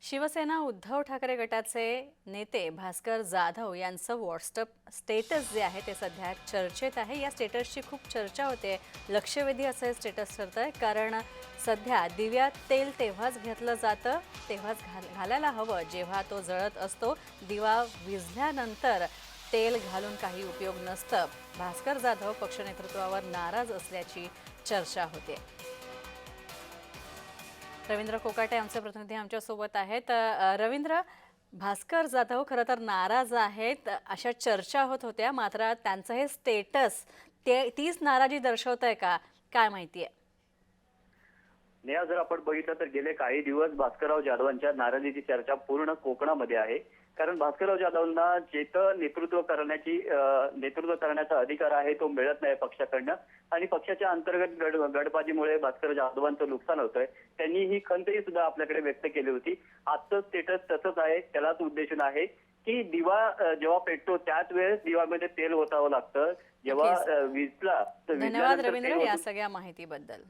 शिवसेना उद्धव ठाकरे गटाचे नेते भास्कर जाधव यांचं व्हॉट्सअप स्टेटस जे आहे ते सध्या चर्चेत आहे। या स्टेटसची खूप चर्चा होते। लक्षवेधी असं हे स्टेटस ठरतंय, कारण सध्या दिव्यात तेल तेव्हाच घेतलं जातं, तेव्हाच घालायला हवं जेव्हा तो जळत असतो। दिवा विझल्यानंतर तेल घालून काही उपयोग नसतं। भास्कर जाधव पक्ष नेतृत्वावर नाराज असल्याची चर्चा होते। रवींद्र कोकाटे आमचे प्रतिनिधी आमच्या सोबत आहेत। रवींद्र, भास्कर जाधव खरं तर नाराज आहेत अशा चर्चा होत होत्या, मात्र त्यांचं हे स्टेटस तीच नाराजी दर्शवतंय का, काय माहितीये? नेहा, जर आपण बघितलं तर गेले काही दिवस भास्करराव जाधवांच्या नाराजीची चर्चा पूर्ण कोकणामध्ये आहे। कारण भास्करराव जाधवांना जेथं नेतृत्व करण्याचा अधिकार आहे तो मिळत नाही पक्षाकडनं, आणि पक्षाच्या अंतर्गत गडबाजीमुळे भास्कर जाधवांचं नुकसान होतंय। त्यांनी ही खंतही सुद्धा आपल्याकडे व्यक्त केली होती। आजचं स्टेटस तसंच आहे, त्यालाच उद्देशून आहे की दिवा जेव्हा पेटतो त्याच वेळेस दिवामध्ये तेल ओतावं लागतं, जेव्हा विजला तर धन्यवाद विजल्यानंतर रवींद्र तेल या सगळ्या माहितीबद्दल।